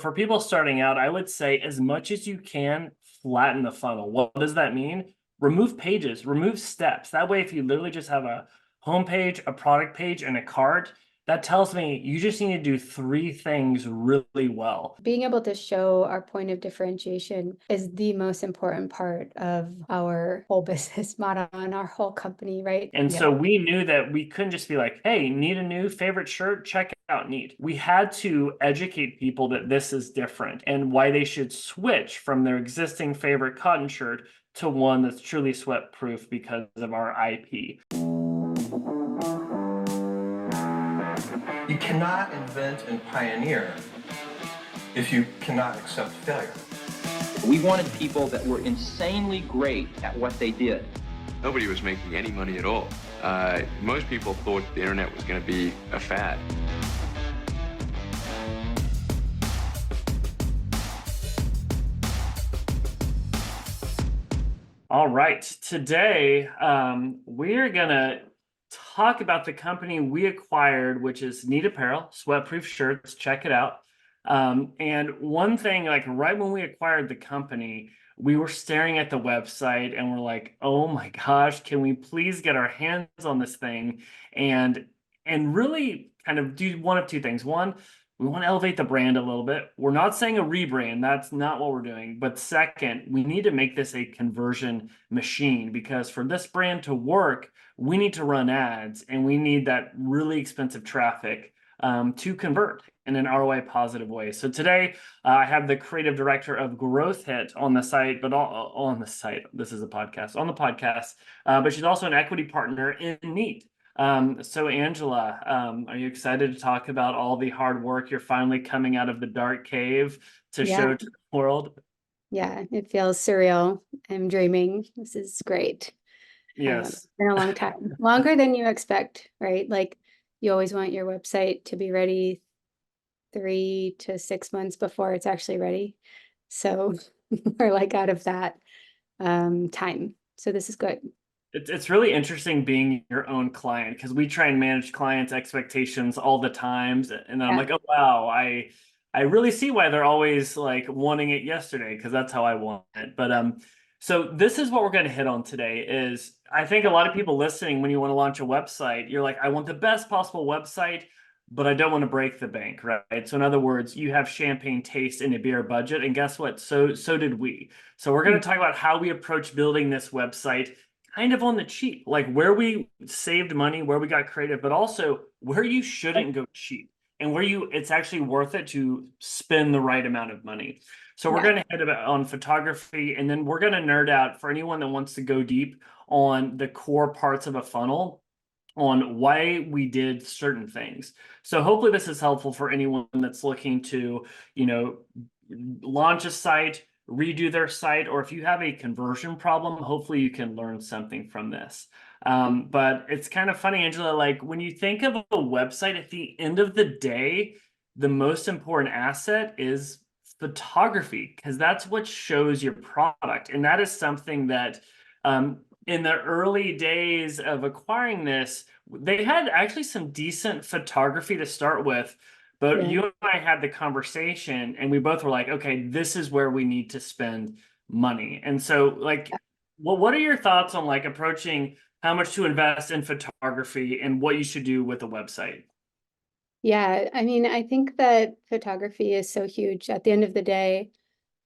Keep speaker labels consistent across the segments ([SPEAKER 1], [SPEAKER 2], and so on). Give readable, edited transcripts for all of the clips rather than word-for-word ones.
[SPEAKER 1] for people starting out, I would say as much as you can, flatten the funnel. What does that mean? Remove pages, remove steps. That way, if you literally just have a homepage, a product page, and a cart, that tells me you just need to do three things really well.
[SPEAKER 2] Being able to show our point of differentiation is the most important part of our whole business model and our whole company, right?
[SPEAKER 1] And
[SPEAKER 2] Yeah.
[SPEAKER 1] so we knew that we couldn't just be like, hey, need a new favorite shirt? Check it out, neat. We had to educate people that this is different and why they should switch from their existing favorite cotton shirt to one that's truly sweat proof because of our IP.
[SPEAKER 3] You cannot invent and pioneer if you cannot accept failure.
[SPEAKER 4] We wanted people that were insanely great at what they did.
[SPEAKER 5] Nobody was making any money at all. Most people thought the internet was going to be a fad.
[SPEAKER 1] All right, today we're gonna talk about the company we acquired, which is Neat Apparel, sweatproof shirts. Check it out. And one thing, like right when we acquired the company, we were staring at the website and we're like, oh my gosh, can we please get our hands on this thing and really kind of do one of two things. One, we want to elevate the brand a little bit. We're not saying a rebrand, that's not what we're doing. But second, we need to make this a conversion machine because for this brand to work, we need to run ads and we need that really expensive traffic to convert in an ROI positive way. So today I have the creative director of Growth Hit on the site, but on the site, this is a podcast, on the podcast, but she's also an equity partner in Neat. So Angela, are you excited to talk about all the hard work you're finally coming out of the dark cave to show to the world?
[SPEAKER 2] Yeah, it feels surreal. I'm dreaming. This is great.
[SPEAKER 1] Yes.
[SPEAKER 2] It's been a long time, longer than you expect, right? Like you always want your website to be ready 3 to 6 months before it's actually ready. So we're like out of that time. So this is good.
[SPEAKER 1] It's really interesting being your own client because we try and manage clients' expectations all the times. And I'm
[SPEAKER 2] Yeah.
[SPEAKER 1] like, oh wow, I really see why they're always like wanting it yesterday because that's how I want it. But so this is what we're going to hit on today is I think a lot of people listening when you want to launch a website, you're like, I want the best possible website, but I don't want to break the bank, right? So in other words, you have champagne taste in a beer budget, and guess what? So did we. So we're going to talk about how we approach building this website kind of on the cheap, like where we saved money, where we got creative, but also where you shouldn't go cheap and where it's actually worth it to spend the right amount of money. So we're
[SPEAKER 2] Yeah.
[SPEAKER 1] going to hit on photography, and then we're going to nerd out for anyone that wants to go deep on the core parts of a funnel on why we did certain things. So hopefully this is helpful for anyone that's looking to, launch a site, redo their site, or if you have a conversion problem, hopefully you can learn something from this. But it's kind of funny, Angela, like when you think of a website at the end of the day, the most important asset is photography because that's what shows your product. And that is something that in the early days of acquiring this, they had actually some decent photography to start with. But
[SPEAKER 2] Yeah.
[SPEAKER 1] you and I had the conversation, and we both were like, okay, this is where we need to spend money. And so, like, what are your thoughts on like approaching how much to invest in photography and what you should do with a website?
[SPEAKER 2] Yeah, I mean, I think that photography is so huge. At the end of the day,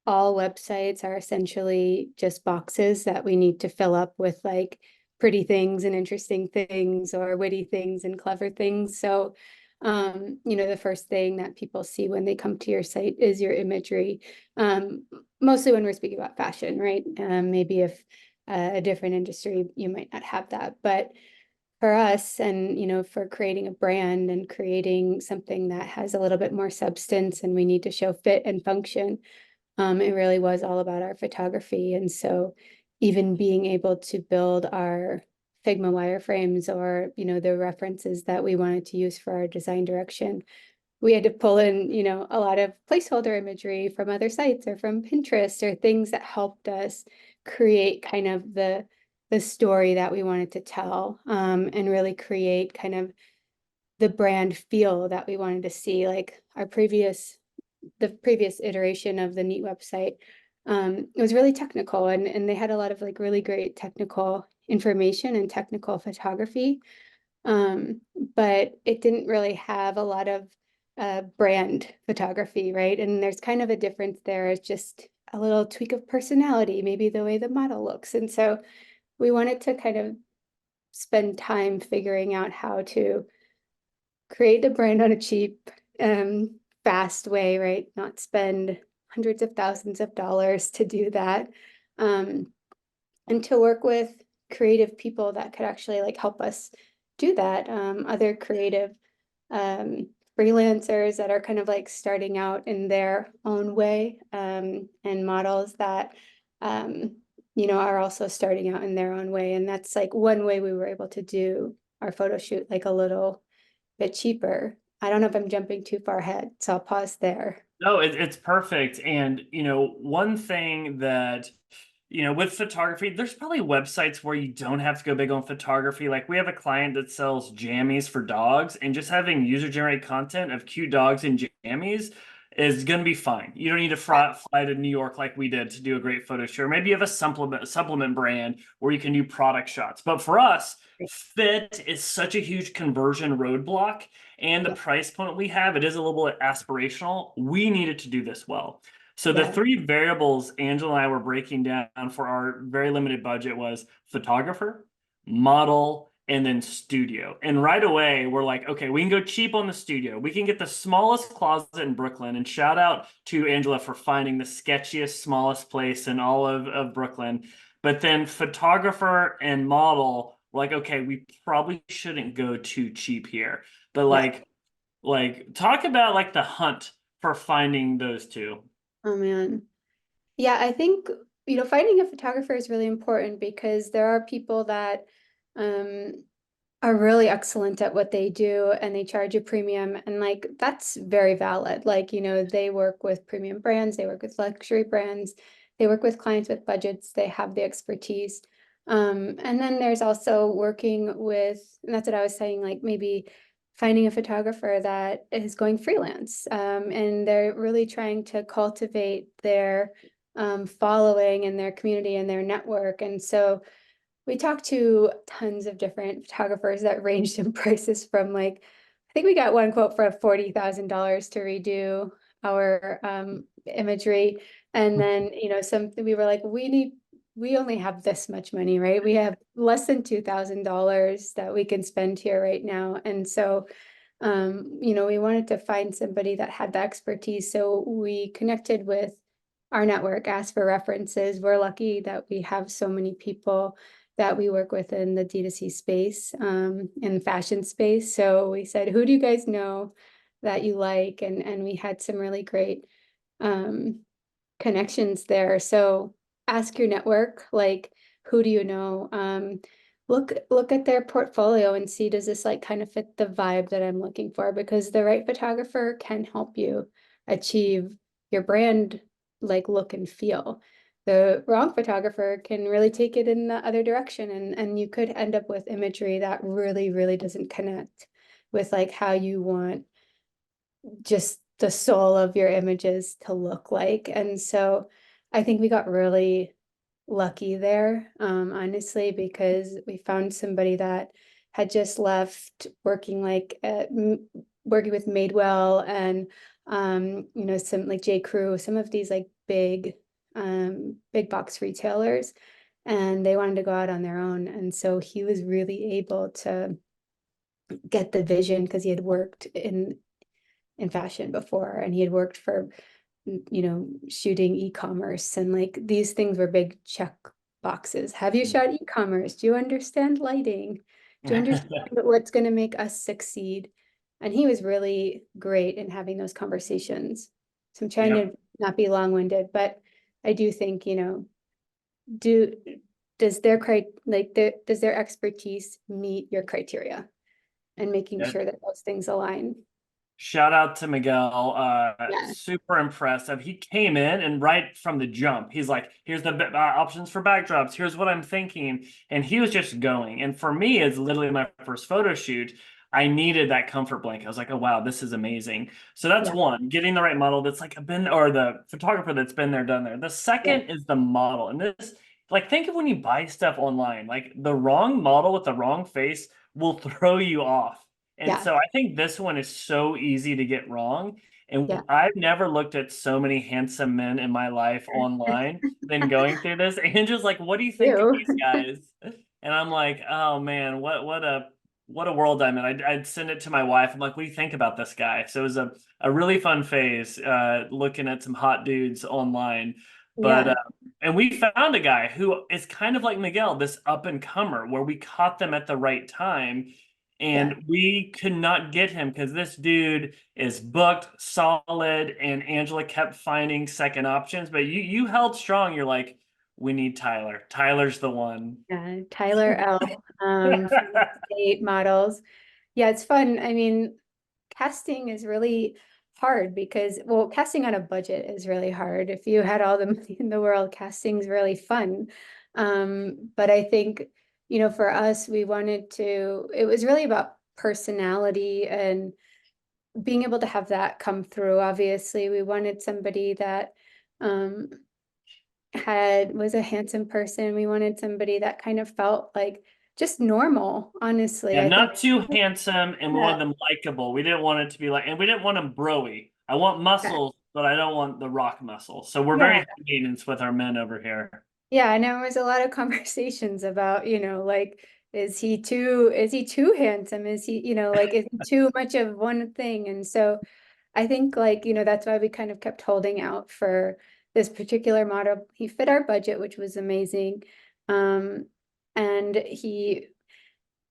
[SPEAKER 2] all websites are essentially just boxes that we need to fill up with like pretty things and interesting things or witty things and clever things. So, the first thing that people see when they come to your site is your imagery. Mostly when we're speaking about fashion, right? Maybe if a different industry, you might not have that, but for us and for creating a brand and creating something that has a little bit more substance and we need to show fit and function, it really was all about our photography. And so even being able to build our Figma wireframes or the references that we wanted to use for our design direction, we had to pull in a lot of placeholder imagery from other sites or from Pinterest or things that helped us create kind of the story that we wanted to tell, and really create kind of the brand feel that we wanted to see. Like our previous the previous iteration of the Neat website, it was really technical, and they had a lot of like really great technical information and technical photography. But it didn't really have a lot of brand photography, right? And there's kind of a difference there. It's just a little tweak of personality, maybe the way the model looks. And so we wanted to kind of spend time figuring out how to create the brand on a cheap, fast way, right? Not spend hundreds of thousands of dollars to do that. And to work with creative people that could actually like help us do that. Other creative freelancers that are kind of like starting out in their own way, and models that are also starting out in their own way. And that's like one way we were able to do our photo shoot like a little bit cheaper. I don't know if I'm jumping too far ahead, so I'll pause there.
[SPEAKER 1] No, it's perfect. And, one thing that, with photography, there's probably websites where you don't have to go big on photography. Like we have a client that sells jammies for dogs, and just having user-generated content of cute dogs and jammies is going to be fine. You don't need to fly to New York like we did to do a great photo shoot. Or maybe you have a supplement brand where you can do product shots. But for us, fit is such a huge conversion roadblock, and the
[SPEAKER 2] Yeah.
[SPEAKER 1] price point we have, it is a little bit aspirational. We needed to do this well. So the
[SPEAKER 2] Yeah.
[SPEAKER 1] three variables Angela and I were breaking down for our very limited budget was photographer, model, and then studio. And right away, we're like, okay, we can go cheap on the studio. We can get the smallest closet in Brooklyn. And shout out to Angela for finding the sketchiest, smallest place in all of Brooklyn. But then photographer and model, we're like, okay, we probably shouldn't go too cheap here. But
[SPEAKER 2] Yeah.
[SPEAKER 1] like talk about like the hunt for finding those two.
[SPEAKER 2] Oh man. Yeah, I think, finding a photographer is really important because there are people that um are really excellent at what they do and they charge a premium, and like that's very valid. Like, they work with premium brands, they work with luxury brands, they work with clients with budgets, they have the expertise. And then there's also working with, and that's what I was saying, like maybe finding a photographer that is going freelance, and they're really trying to cultivate their following and their community and their network. And so we talked to tons of different photographers that ranged in prices from like, I think we got one quote for $40,000 to redo our imagery. And then, something we were like, we only have this much money, right? We have less than $2,000 that we can spend here right now. And so, we wanted to find somebody that had the expertise. So we connected with our network, asked for references. We're lucky that we have so many people that we work with in the D2C space, in the fashion space. So we said, who do you guys know that you like? And we had some really great connections there. So ask your network, like, who do you know? Look at their portfolio and see, does this like kind of fit the vibe that I'm looking for? Because the right photographer can help you achieve your brand like look and feel. The wrong photographer can really take it in the other direction, and you could end up with imagery that really, really doesn't connect with like how you want just the soul of your images to look like. And so I think we got really lucky there, honestly, because we found somebody that had just left working like working with Madewell and some like J. Crew, some of these like big box retailers, and they wanted to go out on their own. And so he was really able to get the vision because he had worked in fashion before, and he had worked for shooting e-commerce, and like these things were big check boxes. Have you shot e-commerce? Do you understand lighting? Do you understand what's going to make us succeed? And he was really great in having those conversations. So I'm trying
[SPEAKER 1] Yep.
[SPEAKER 2] to not be long-winded, but I do think, do does does their expertise meet your criteria, and making
[SPEAKER 1] Yeah.
[SPEAKER 2] sure that those things align.
[SPEAKER 1] Shout out to Miguel.
[SPEAKER 2] Yeah.
[SPEAKER 1] Super impressive. He came in and right from the jump, he's like, here's the options for backdrops. Here's what I'm thinking. And he was just going. And for me, it's literally my first photo shoot. I needed that comfort blanket. I was like, oh wow, this is amazing. So that's
[SPEAKER 2] Yeah.
[SPEAKER 1] one, getting the right model that's like or the photographer that's been there, done there. The
[SPEAKER 2] Yeah.
[SPEAKER 1] second is the model. And this, like, think of when you buy stuff online, like the wrong model with the wrong face will throw you off. And
[SPEAKER 2] Yeah.
[SPEAKER 1] so I think this one is so easy to get wrong. And
[SPEAKER 2] Yeah.
[SPEAKER 1] I've never looked at so many handsome men in my life online than going through this. Andrew's like, what do you think of
[SPEAKER 2] Ew.
[SPEAKER 1] these guys? And I'm like, oh man, what a world I'm in. I'd send it to my wife. I'm like, what do you think about this guy? So it was a really fun phase, looking at some hot dudes online. But
[SPEAKER 2] Yeah.
[SPEAKER 1] and we found a guy who is kind of like Miguel, this up and comer, where we caught them at the right time.
[SPEAKER 2] Yeah.
[SPEAKER 1] And we could not get him because this dude is booked solid, and Angela kept finding second options. But you held strong. You're like, we need Tyler. Tyler's the one.
[SPEAKER 2] Tyler L. From State Models. Yeah, it's fun. I mean, casting is really hard because, well, casting on a budget is really hard. If you had all the money in the world, casting's really fun. But I think, for us, it was really about personality and being able to have that come through. Obviously, we wanted somebody that um, was a handsome person. We wanted somebody that kind of felt like just normal, honestly.
[SPEAKER 1] Yeah,
[SPEAKER 2] I think,
[SPEAKER 1] not too handsome, and we
[SPEAKER 2] yeah,
[SPEAKER 1] wanted them likable. We didn't want it to be like, and we didn't want them broy. I want
[SPEAKER 2] yeah,
[SPEAKER 1] muscles, but I don't want the rock muscles. So we're very
[SPEAKER 2] yeah.
[SPEAKER 1] high maintenance with our men over here.
[SPEAKER 2] Yeah, and there was a lot of conversations about, like, is he too handsome? Is he, like, is he too much of one thing? And so I think, like, that's why we kind of kept holding out for this particular model. He fit our budget, which was amazing. Um, and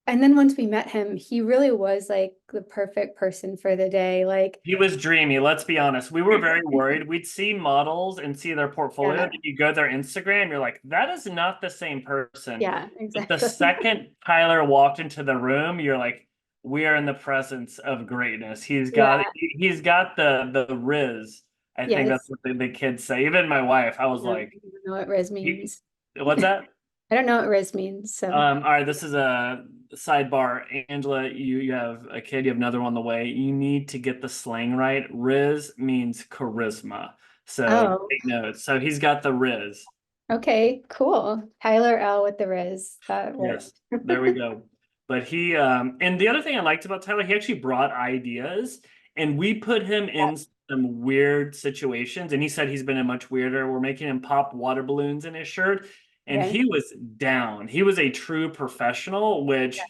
[SPEAKER 2] and then once we met him, he really was like the perfect person for the day. Like,
[SPEAKER 1] He was dreamy, let's be honest. We were very worried. We'd see models and see their portfolio.
[SPEAKER 2] yeah,
[SPEAKER 1] Then you go to their Instagram, you're like, that is not the same person.
[SPEAKER 2] yeah,
[SPEAKER 1] But the
[SPEAKER 2] exactly.
[SPEAKER 1] second Tyler walked into the room, you're like, we are in the presence of greatness.
[SPEAKER 2] Yeah,
[SPEAKER 1] He's got the riz. I think that's
[SPEAKER 2] yes.
[SPEAKER 1] what the kids say. Even my wife, I was
[SPEAKER 2] I
[SPEAKER 1] like,
[SPEAKER 2] don't know what Riz
[SPEAKER 1] he,
[SPEAKER 2] means.
[SPEAKER 1] what's that?
[SPEAKER 2] I don't know what Riz means, so.
[SPEAKER 1] All right, this is a sidebar. Angela, you have a kid, you have another one on the way. You need to get the slang right. Riz means charisma. So
[SPEAKER 2] Oh,
[SPEAKER 1] take notes. So he's got the Riz.
[SPEAKER 2] okay, cool. Tyler L with the Riz. That
[SPEAKER 1] Yes,
[SPEAKER 2] works.
[SPEAKER 1] there we go. But he and the other thing I liked about Tyler, he actually brought ideas, and we put him in some weird situations, and he said he's been in much weirder. We're making him pop water balloons in his shirt, and
[SPEAKER 2] Okay.
[SPEAKER 1] he was down. He was a true professional, which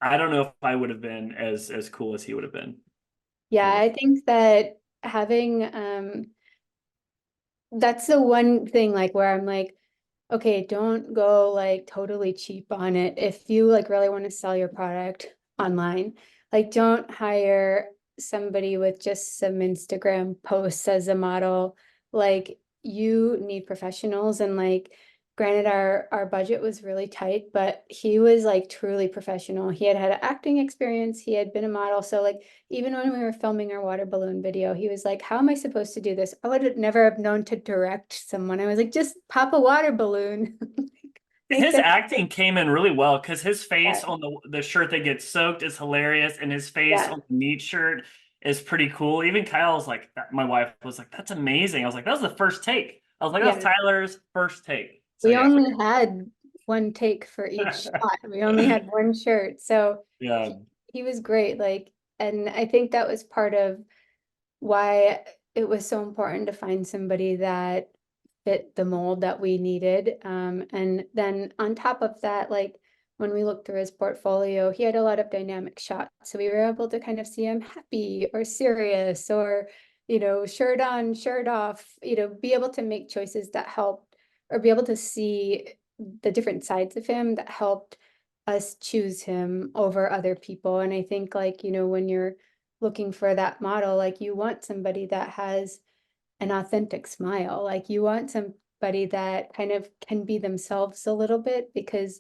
[SPEAKER 1] I don't know if I would have been as cool as he would have been.
[SPEAKER 2] Yeah,
[SPEAKER 1] Yeah.
[SPEAKER 2] I think that having that's the one thing, like, where I'm like, okay, don't go like totally cheap on it. If you like really want to sell your product online, like, don't hire somebody with just some Instagram posts as a model. Like, you need professionals, and like, granted, our budget was really tight, but he was like truly professional. He had had acting experience, he had been a model. So like, even when we were filming our water balloon video, he was like, how am I supposed to do this? I would have never have known to direct someone. I was like, just pop a water balloon. Make
[SPEAKER 1] His
[SPEAKER 2] them.
[SPEAKER 1] acting came in really well because his
[SPEAKER 2] Yeah,
[SPEAKER 1] face on the shirt that gets soaked is hilarious, and his face
[SPEAKER 2] yeah,
[SPEAKER 1] on the meat shirt is pretty cool. Even Kyle's like, my wife was like, "That's amazing." I was like, "That was the first take." I was like, "That's
[SPEAKER 2] yeah.
[SPEAKER 1] Tyler's first take." So
[SPEAKER 2] We
[SPEAKER 1] yeah,
[SPEAKER 2] only had one take for each shot. We only had one shirt. So
[SPEAKER 1] yeah.
[SPEAKER 2] he was great. Like, and I think that was part of why it was so important to find somebody that fit the mold that we needed. And then on top of that, like, when we looked through his portfolio, he had a lot of dynamic shots. So we were able to kind of see him happy or serious or, shirt on, shirt off, be able to make choices that helped, or be able to see the different sides of him that helped us choose him over other people. And I think, like, when you're looking for that model, like, you want somebody that has an authentic smile. Like, you want somebody that kind of can be themselves a little bit, because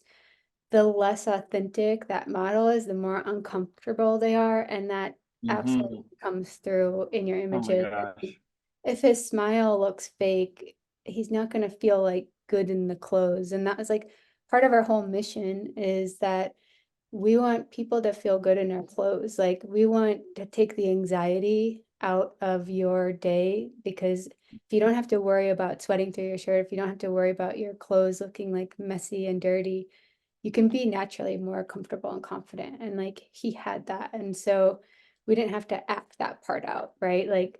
[SPEAKER 2] the less authentic that model is, the more uncomfortable they are. And that absolutely
[SPEAKER 1] Hmm.
[SPEAKER 2] comes through in your
[SPEAKER 1] Oh my
[SPEAKER 2] images.
[SPEAKER 1] gosh.
[SPEAKER 2] If his smile looks fake, he's not going to feel like good in the clothes. And that was like part of our whole mission, is that we want people to feel good in our clothes. Like we want to take the anxiety out of your day, because if you don't have to worry about sweating through your shirt, if you don't have to worry about your clothes looking like messy and dirty, you can be naturally more comfortable and confident. And like he had that. And so we didn't have to act that part out, right? Like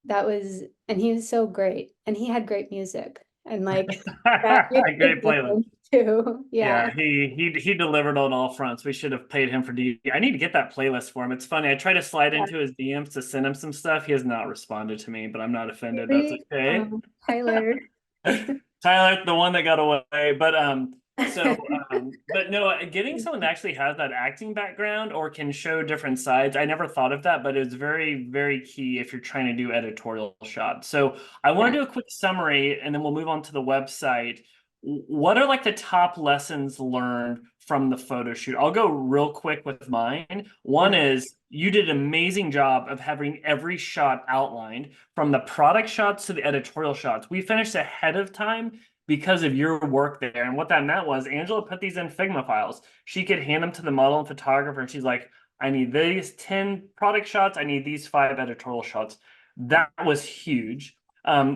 [SPEAKER 2] that was, and he was so great. And he had great music. And like that makes a
[SPEAKER 1] Great playlist.
[SPEAKER 2] difference too.
[SPEAKER 1] Yeah,
[SPEAKER 2] Yeah.
[SPEAKER 1] he delivered on all fronts. We should have paid him for D. I need to get that playlist for him. It's funny. I tried to slide
[SPEAKER 2] Yeah.
[SPEAKER 1] into his DMs to send him some stuff. He has not responded to me, but I'm not offended. That's
[SPEAKER 2] Really?
[SPEAKER 1] okay.
[SPEAKER 2] Tyler.
[SPEAKER 1] Tyler, the one that got away. But no, getting someone that actually has that acting background or can show different sides, I never thought of that, but it's very, very key if you're trying to do editorial shots. So I want to
[SPEAKER 2] Yeah.
[SPEAKER 1] do a quick summary and then we'll move on to the website. What are like the top lessons learned from the photo shoot? I'll go real quick with mine. One
[SPEAKER 2] Yeah.
[SPEAKER 1] is you did an amazing job of having every shot outlined from the product shots to the editorial shots. We finished ahead of time because of your work there. And what that meant was Angela put these in Figma files. She could hand them to the model and photographer, and she's like, I need these 10 product shots. I need these 5 editorial shots. That was huge.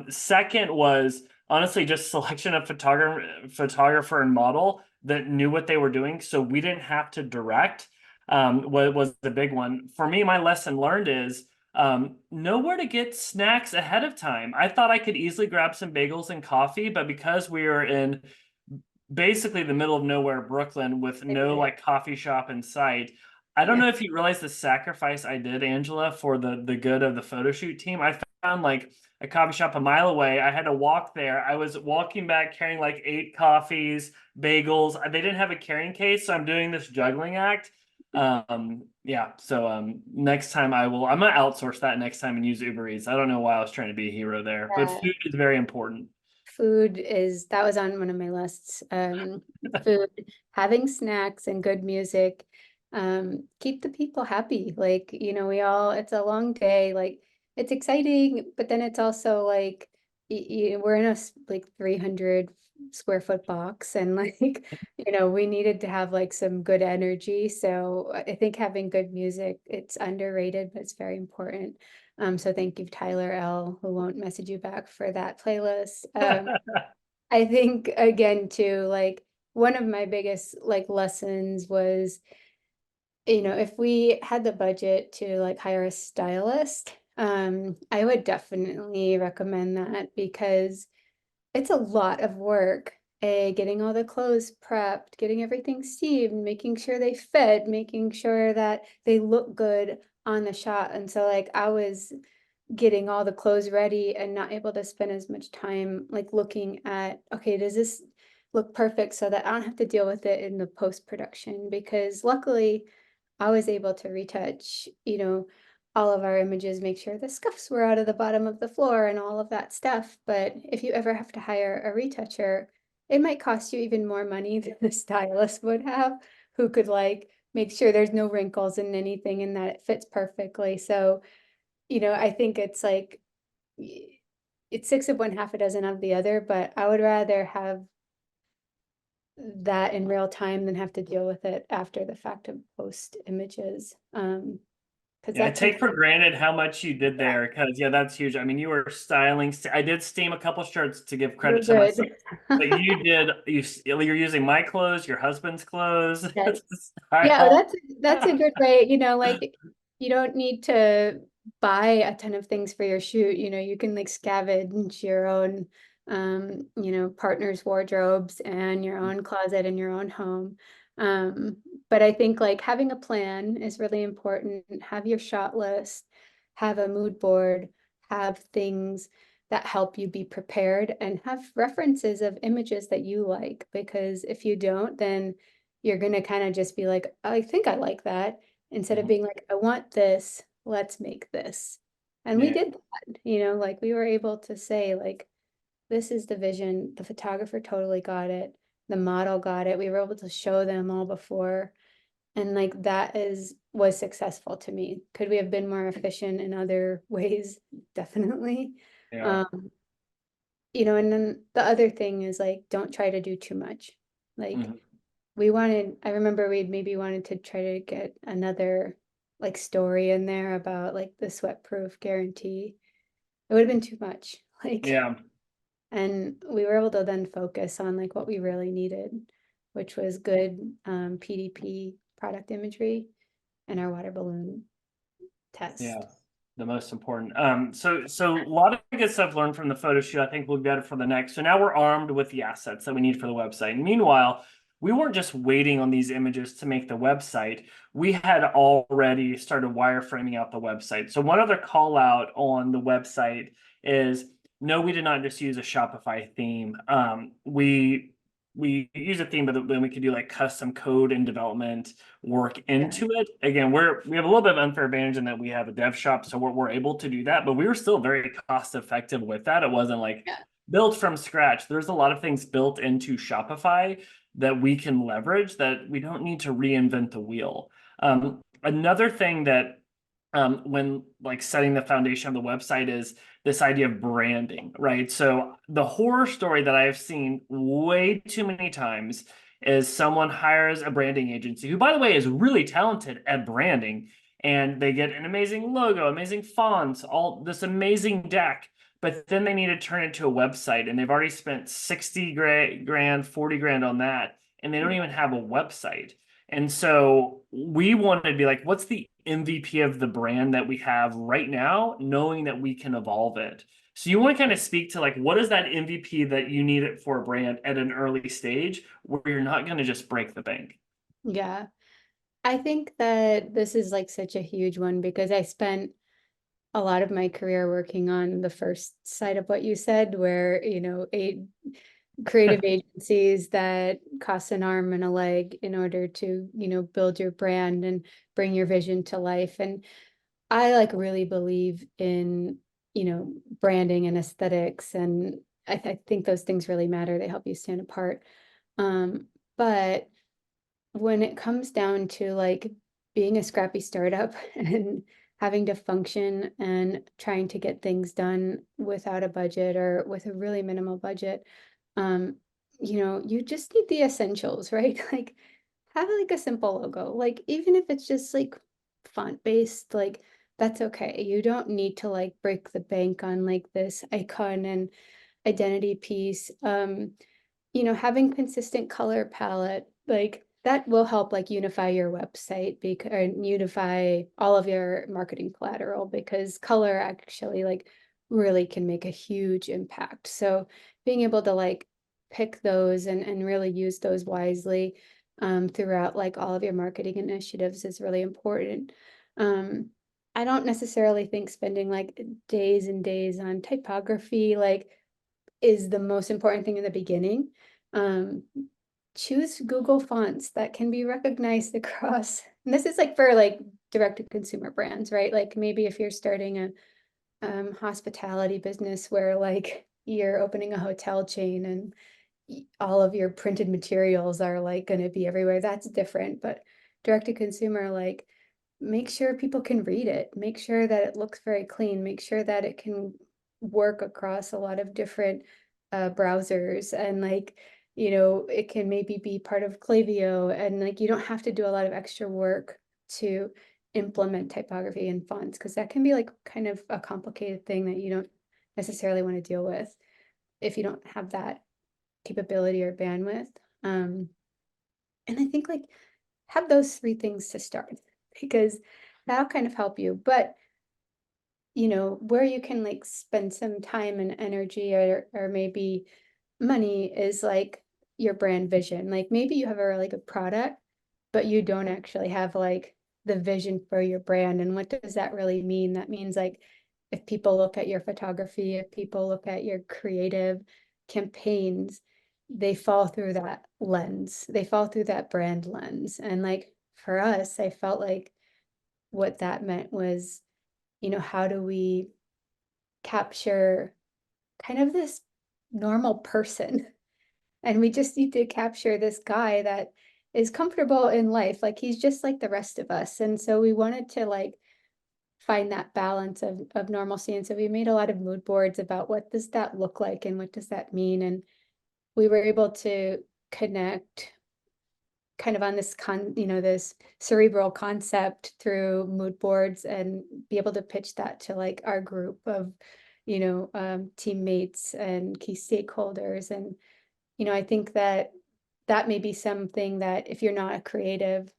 [SPEAKER 1] Second was honestly just selection of photographer and model that knew what they were doing. So we didn't have to direct. What was the big one. For me, my lesson learned is know where to get snacks ahead of time. I thought I could easily grab some bagels and coffee, but because we were in basically the middle of nowhere, Brooklyn, with no like coffee shop in sight, I don't
[SPEAKER 2] Yeah.
[SPEAKER 1] know if you realize the sacrifice I did, Angela, for the good of the photo shoot team. I found like a coffee shop a mile away. I had to walk there. I was walking back carrying like 8 coffees, bagels. They didn't have a carrying case, so I'm doing this juggling act. Yeah, so next time I'm gonna outsource that next time and use Uber Eats. I don't know why I was trying to be a hero there, but
[SPEAKER 2] Yeah.
[SPEAKER 1] food is very important.
[SPEAKER 2] Food is, that was on one of my lists. Food, having snacks and good music, keep the people happy. Like, you know, it's a long day, like it's exciting, but then it's also like we're in a like 300 square foot box, and like, you know, we needed to have like some good energy. So I think having good music, it's underrated, but it's very important. So thank you, Tyler L, who won't message you back, for that playlist. I think again too, like one of my biggest like lessons was, you know, if we had the budget to like hire a stylist, I would definitely recommend that, because it's a lot of work. Getting all the clothes prepped, getting everything steamed, making sure they fit, making sure that they look good on the shot. And so like I was getting all the clothes ready and not able to spend as much time like looking at, okay, does this look perfect, so that I don't have to deal with it in the post production, because luckily I was able to retouch, you know, all of our images, make sure the scuffs were out of the bottom of the floor and all of that stuff. But if you ever have to hire a retoucher, it might cost you even more money than the stylist would have, who could like make sure there's no wrinkles in anything and that it fits perfectly. So, you know, I think it's like it's six of one, half a dozen of the other, but I would rather have that in real time than have to deal with it after the fact of post images. Because
[SPEAKER 1] Yeah, I
[SPEAKER 2] that can,
[SPEAKER 1] take for granted how much you did there because yeah, that's huge. I mean, you were styling. I did steam a couple shirts to give
[SPEAKER 2] you're
[SPEAKER 1] credit to
[SPEAKER 2] good.
[SPEAKER 1] myself, but you're using my clothes, your husband's clothes
[SPEAKER 2] Yes.
[SPEAKER 1] to
[SPEAKER 2] Yeah,
[SPEAKER 1] style.
[SPEAKER 2] that's a good way, you know, like you don't need to buy a ton of things for your shoot, you know, you can like scavenge your own you know, partner's wardrobes and your own closet and your own home. Um, but I think like having a plan is really important. Have your shot list, have a mood board, have things that help you be prepared, and have references of images that you like, because if you don't, then you're gonna kind of just be like, I think I like that, instead of
[SPEAKER 1] Mhm.
[SPEAKER 2] being like, I want this, let's make this. And we
[SPEAKER 1] Yeah.
[SPEAKER 2] did that, you know, like we were able to say like, this is the vision. The photographer totally got it. The model got it. We were able to show them all before. And like that was successful to me. Could we have been more efficient in other ways? Definitely.
[SPEAKER 1] Yeah.
[SPEAKER 2] Um, you know, and then the other thing is like, don't try to do too much. Like
[SPEAKER 1] Mhm.
[SPEAKER 2] I remember we maybe wanted to try to get another like story in there about like the sweat proof guarantee. It would have been too much. Like,
[SPEAKER 1] Yeah.
[SPEAKER 2] and we were able to then focus on like what we really needed, which was good PDP product imagery and our water balloon test.
[SPEAKER 1] Yeah, the most important. So a lot of good stuff learned from the photo shoot. I think we'll get it for the next. So now we're armed with the assets that we need for the website. And meanwhile, we weren't just waiting on these images to make the website. We had already started wireframing out the website. So one other call out on the website is no, we did not just use a Shopify theme. We use a theme, but then we could do like custom code and development work into it. Again, we have a little bit of unfair advantage in that we have a dev shop, so we're able to do that, but we were still very cost effective with that. It wasn't like built from scratch. There's a lot of things built into Shopify that we can leverage that we don't need to reinvent the wheel. Another thing that when like setting the foundation of the website is this idea of branding, right? So the horror story that I have seen way too many times is someone hires a branding agency who, by the way, is really talented at branding, and they get an amazing logo, amazing fonts, all this amazing deck, but then they need to turn it into a website, and they've already spent 60 grand, 40 grand on that, and they don't even have a website. And so we wanted to be like, what's the MVP of the brand that we have right now, knowing that we can evolve it? So you want to kind of speak to like, what is that MVP that you need it for a brand at an early stage where you're not going to just break the bank?
[SPEAKER 2] Yeah. I think that this is like such a huge one because I spent a lot of my career working on the first side of what you said, where, creative agencies that cost an arm and a leg in order to, build your brand and bring your vision to life. And I like really believe in, branding and aesthetics. And I think those things really matter. They help you stand apart. But when it comes down to like being a scrappy startup and having to function and trying to get things done without a budget or with a really minimal budget, um, you just need the essentials, right? Like have like a simple logo, like even if it's just like font based, like that's okay. You don't need to like break the bank on like this icon and identity piece. Having consistent color palette, like that will help like unify your website or unify all of your marketing collateral because color actually like really can make a huge impact. So being able to like pick those and really use those wisely throughout like all of your marketing initiatives is really important. Um, I don't necessarily think spending like days and days on typography like is the most important thing in the beginning. Um, Choose Google fonts that can be recognized across, and this is like for like direct to consumer brands, right? Like maybe if you're starting a hospitality business where like you're opening a hotel chain and all of your printed materials are like going to be everywhere, that's different. But direct to consumer, like make sure people can read it, make sure that it looks very clean, make sure that it can work across a lot of different browsers, and like it can maybe be part of Klaviyo, and like you don't have to do a lot of extra work to implement typography and fonts because that can be like kind of a complicated thing that you don't necessarily want to deal with if you don't have that capability or bandwidth. And I think like have those three things to start because that'll kind of help you. But where you can like spend some time and energy or maybe money is like your brand vision. Like maybe you have a really good product, but you don't actually have like the vision for your brand. And what does that really mean? That means like if people look at your photography, if people look at your creative campaigns, they fall through that lens. They fall through that brand lens. And like for us, I felt like what that meant was, how do we capture kind of this normal person? And we just need to capture this guy that is comfortable in life. Like he's just like the rest of us. And so we wanted to like find that balance of normalcy. And so we made a lot of mood boards about what does that look like and what does that mean. And we were able to connect kind of on this this cerebral concept through mood boards and be able to pitch that to like our group of, teammates and key stakeholders. And, I think that that may be something that if you're not a creative,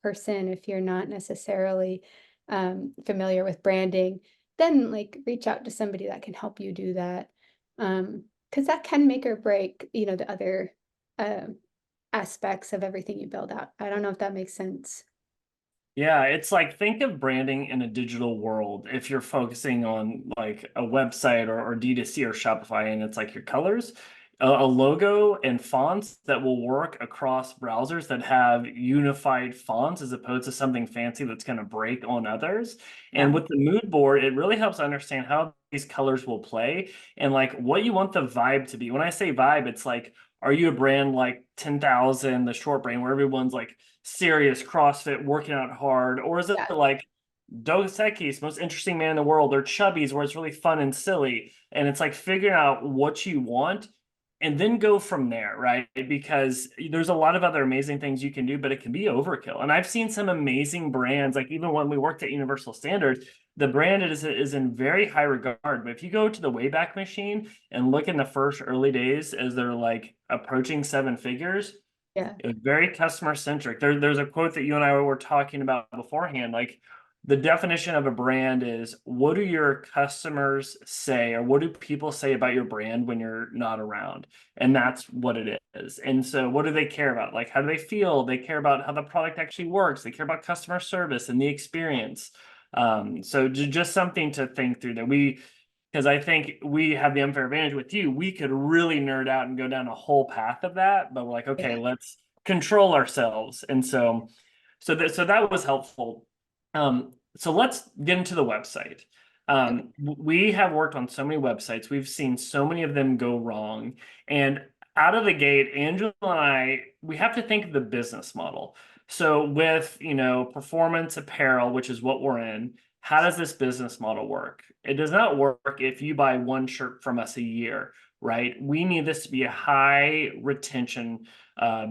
[SPEAKER 2] person, if you're not necessarily familiar with branding, then like reach out to somebody that can help you do that. Because that can make or break, the other um aspects of everything you build out. I don't know if that makes sense.
[SPEAKER 1] Yeah, it's like think of branding in a digital world. If you're focusing on like a website or D2C or Shopify, and it's like your colors, a logo and fonts that will work across browsers that have unified fonts as opposed to something fancy that's going to break on others. And
[SPEAKER 2] Yeah.
[SPEAKER 1] with the mood board, it really helps understand how these colors will play and like what you want the vibe to be. When I say vibe, it's like, are you a brand like 10,000, the short brand, where everyone's like serious CrossFit, working out hard? Or is it
[SPEAKER 2] Yeah.
[SPEAKER 1] like Dos Equis, most interesting man in the world, or Chubby's, where it's really fun and silly? And it's like figuring out what you want and then go from there, right? Because there's a lot of other amazing things you can do, but it can be overkill. And I've seen some amazing brands, like even when we worked at Universal Standard, the brand is in very high regard. But if you go to the Wayback Machine and look in the first early days as they're like approaching seven figures,
[SPEAKER 2] Yeah.
[SPEAKER 1] it was very customer centric. There's a quote that you and I were talking about beforehand. Like the definition of a brand is what do your customers say, or what do people say about your brand when you're not around? And that's what it is. And so what do they care about? Like how do they feel? They care about how the product actually works. They care about customer service and the experience. So just something to think through that because I think we have the unfair advantage with you. We could really nerd out and go down a whole path of that, but we're like, okay,
[SPEAKER 2] Yeah.
[SPEAKER 1] let's control ourselves. And so that was helpful. So let's get into the website.
[SPEAKER 2] Okay.
[SPEAKER 1] We have worked on so many websites. We've seen so many of them go wrong. And out of the gate, Angela and we have to think of the business model. So with, performance apparel, which is what we're in, how does this business model work? It does not work if you buy one shirt from us a year, right? We need this to be a high retention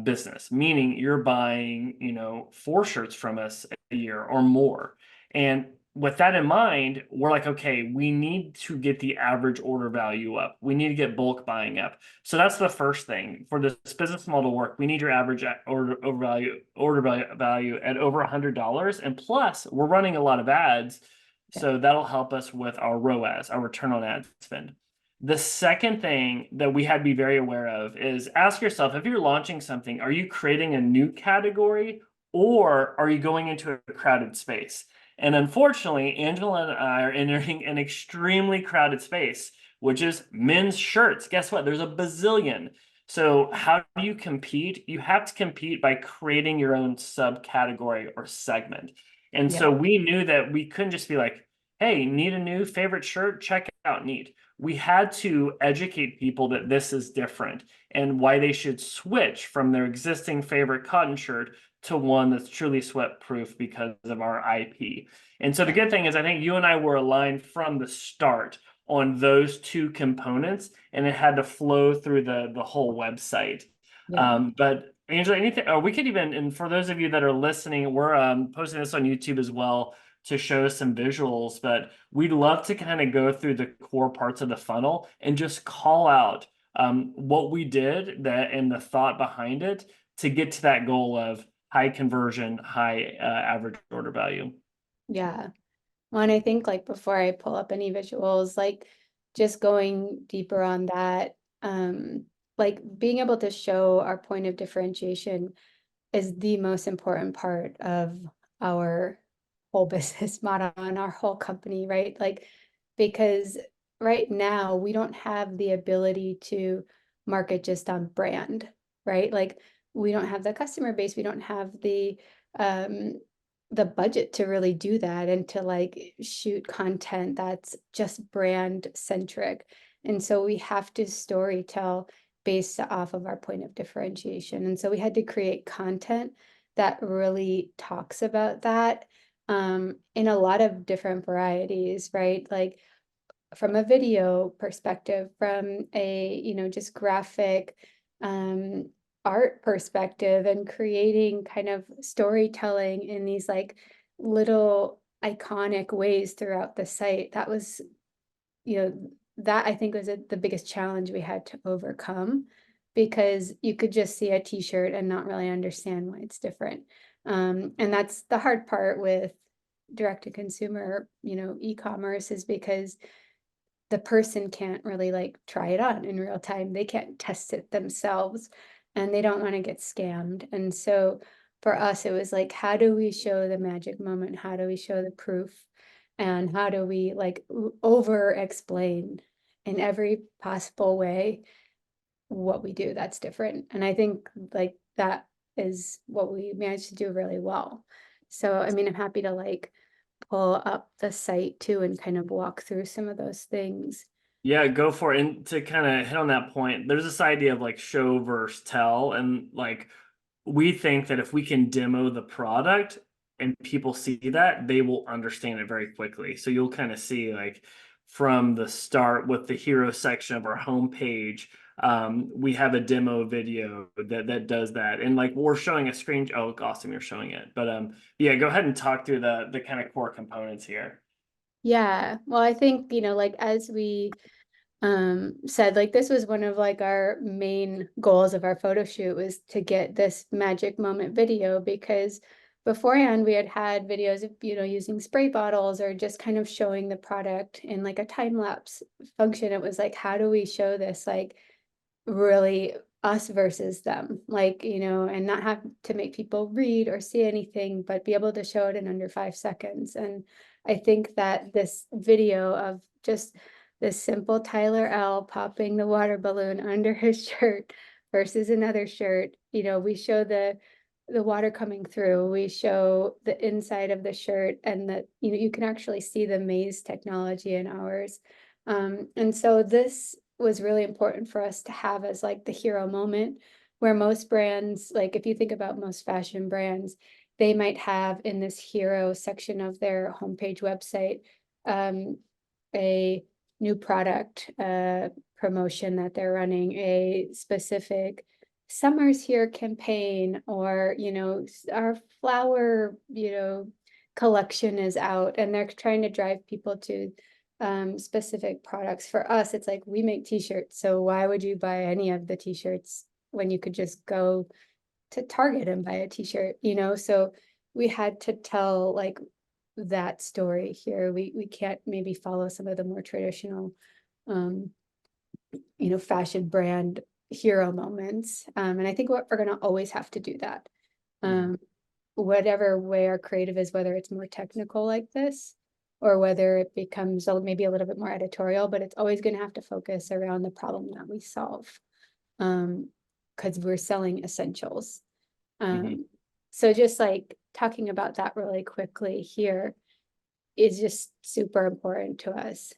[SPEAKER 1] business, meaning you're buying, 4 shirts from us a year or more. And with that in mind, we're like, okay, we need to get the average order value up. We need to get bulk buying up. So that's the first thing for this business model to work. We need your average order value at over $100, and plus we're running a lot of ads, so that'll help us with our ROAS, our return on ad spend. The second thing that we had to be very aware of is ask yourself, if you're launching something, are you creating a new category or are you going into a crowded space? And unfortunately, Angela and I are entering an extremely crowded space, which is men's shirts. Guess what? There's a bazillion. So how do you compete? You have to compete by creating your own subcategory or segment. And so
[SPEAKER 2] Yeah.
[SPEAKER 1] we knew that we couldn't just be like, hey, need a new favorite shirt? Check it out, neat. We had to educate people that this is different and why they should switch from their existing favorite cotton shirt to one that's truly sweat proof because of our IP. And so the good thing is I think you and I were aligned from the start on those two components, and it had to flow through the whole website.
[SPEAKER 2] Yeah.
[SPEAKER 1] But Angela, anything, or we could even, and for those of you that are listening, we're posting this on YouTube as well to show some visuals, but we'd love to kind of go through the core parts of the funnel and just call out what we did and the thought behind it to get to that goal of high conversion, high average order value.
[SPEAKER 2] Yeah. Well, and I think like before I pull up any visuals, like just going deeper on that, like being able to show our point of differentiation is the most important part of our whole business model and our whole company, right? Like, because right now we don't have the ability to market just on brand, right? Like, we don't have the customer base, we don't have um the budget to really do that and to like shoot content that's just brand centric. And so we have to story tell based off of our point of differentiation. And so we had to create content that really talks about that in a lot of different varieties, right? Like from a video perspective, from a, just graphic, art perspective and creating kind of storytelling in these like little iconic ways throughout the site. That was, that I think was the biggest challenge we had to overcome, because you could just see a t-shirt and not really understand why it's different. And that's the hard part with direct to consumer, e-commerce, is because the person can't really like try it on in real time. They can't test it themselves, and they don't want to get scammed. And so for us, it was like, how do we show the magic moment? How do we show the proof? And how do we like over explain in every possible way what we do that's different? And I think like that is what we managed to do really well. So, I mean, I'm happy to like pull up the site too and kind of walk through some of those things.
[SPEAKER 1] Yeah, go for it. And to kind of hit on that point, there's this idea of like show versus tell. And like we think that if we can demo the product and people see that, they will understand it very quickly. So you'll kind of see like from the start with the hero section of our homepage, we have a demo video that does that. And like we're showing a screen. Oh, awesome, you're showing it. But yeah, go ahead and talk through the kind of core components here.
[SPEAKER 2] Yeah, well, I think, like as we said, like this was one of like our main goals of our photo shoot, was to get this magic moment video, because beforehand we had had videos of, using spray bottles or just kind of showing the product in like a time lapse function. It was like, how do we show this like really us versus them, like, and not have to make people read or see anything, but be able to show it in under 5 seconds. And I think that this video of just this simple Tyler L popping the water balloon under his shirt versus another shirt, we show the water coming through, we show the inside of the shirt, and that, you can actually see the maze technology in ours. And so this was really important for us to have as like the hero moment, where most brands, like if you think about most fashion brands, they might have in this hero section of their homepage website, a new product promotion that they're running, a specific summer's here campaign, or our flower collection is out, and they're trying to drive people to specific products. For us, it's like we make t-shirts, so why would you buy any of the t-shirts when you could just go to Target and buy a t-shirt, so we had to tell like that story here. We can't maybe follow some of the more traditional fashion brand hero moments, and I think we're going to always have to do that, whatever way our creative is, whether it's more technical like this or whether it becomes maybe a little bit more editorial, but it's always going to have to focus around the problem that we solve, because we're selling essentials. So just like talking about that really quickly here is just super important to us.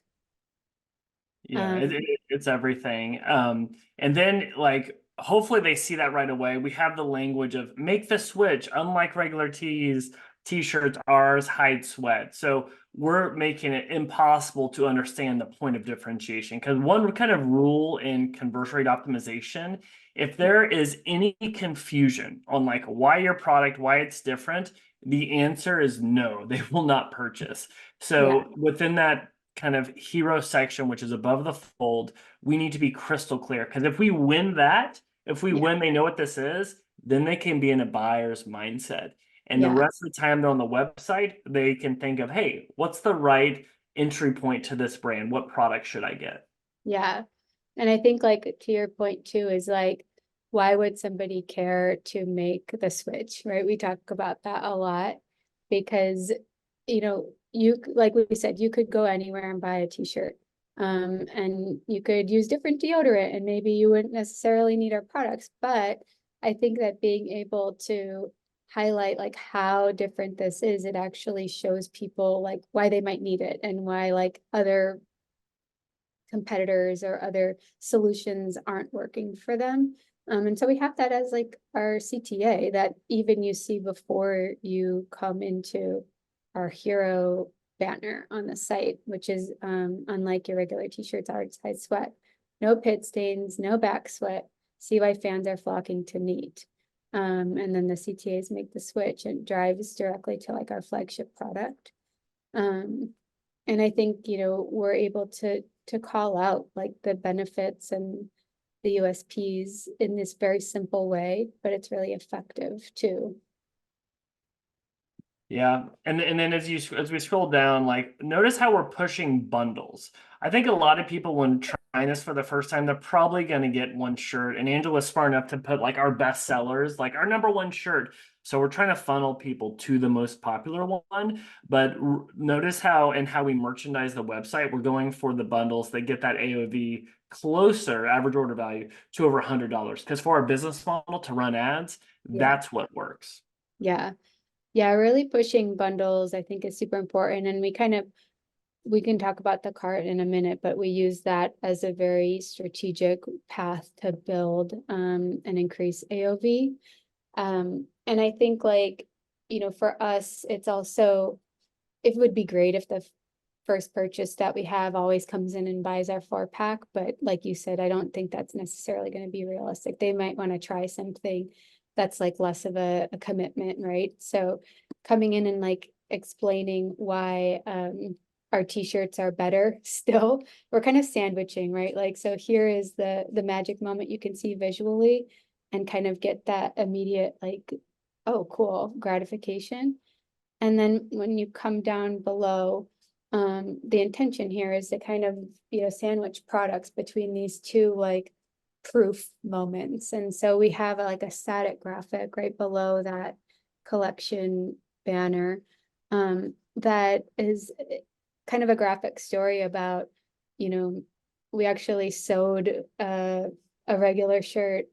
[SPEAKER 1] Yeah, it's everything. And then like hopefully they see that right away. We have the language of make the switch. Unlike regular tees, t-shirts, ours hide sweat. So we're making it impossible to understand the point of differentiation. Because one kind of rule in conversion rate optimization, if there is any confusion on like why your product, why it's different, the answer is no, they will not purchase. So within that kind of hero section, which is above the fold, we need to be crystal clear. Because if we win that, if we win, they know what this is, then they can be in a buyer's mindset. And the rest of the time they're on the website, they can think of, hey, what's the right entry point to this brand? What product should I get?
[SPEAKER 2] Yeah. And I think like to your point too, is like, why would somebody care to make the switch, right? We talk about that a lot, because, you, like we said, you could go anywhere and buy a t-shirt, and you could use different deodorant, and maybe you wouldn't necessarily need our products. But I think that being able to highlight like how different this is, it actually shows people like why they might need it and why like other competitors or other solutions aren't working for them. And so we have that as like our CTA that even you see before you come into our hero banner on the site, which is unlike your regular t-shirts, outside sweat, no pit stains, no back sweat, see why fans are flocking to Neat. And then the CTAs make the switch and drives directly to like our flagship product. And I think, we're able to call out like the benefits and the USPs in this very simple way, but it's really effective too.
[SPEAKER 1] Yeah, and then as we scroll down, like notice how we're pushing bundles. I think a lot of people when trying this for the first time, they're probably going to get one shirt. And Angela's smart enough to put like our best sellers, like our number one shirt. So we're trying to funnel people to the most popular one. But notice how we merchandise the website. We're going for the bundles that get that AOV closer, average order value, to over $100. Because for our business model to run ads, that's what works.
[SPEAKER 2] Yeah. Yeah, really pushing bundles, I think, is super important. And we can talk about the cart in a minute, but we use that as a very strategic path to build and increase AOV. And I think like, for us, it's also, it would be great if the first purchase that we have always comes in and buys our 4-pack. But like you said, I don't think that's necessarily going to be realistic. They might want to try something that's like less of a commitment, right? So coming in and like explaining why our t-shirts are better still, we're kind of sandwiching, right? Like, so here is the magic moment you can see visually and kind of get that immediate like, oh, cool, gratification. And then when you come down below, the intention here is to kind of, sandwich products between these two like proof moments. And so we have like a static graphic right below that collection banner that is kind of a graphic story about, we actually sewed a regular shirt.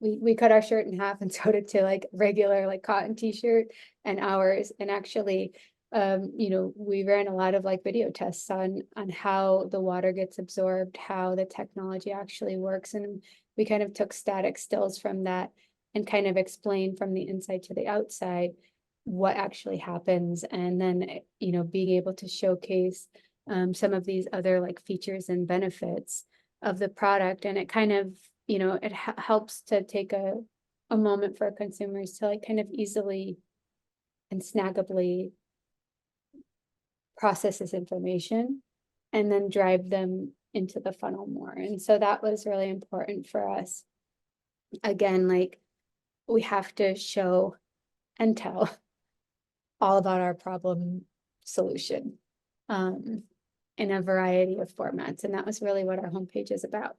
[SPEAKER 2] We cut our shirt in half and sewed it to like regular like cotton t-shirt and ours. And actually, we ran a lot of like video tests on how the water gets absorbed, how the technology actually works. And we kind of took static stills from that and kind of explained from the inside to the outside what actually happens. And then, being able to showcase some of these other like features and benefits of the product. And it kind of, it helps to take a moment for consumers to like kind of easily and snaggably process this information and then drive them into the funnel more. And so that was really important for us. Again, like we have to show and tell all about our problem solution in a variety of formats. And that was really what our homepage is about.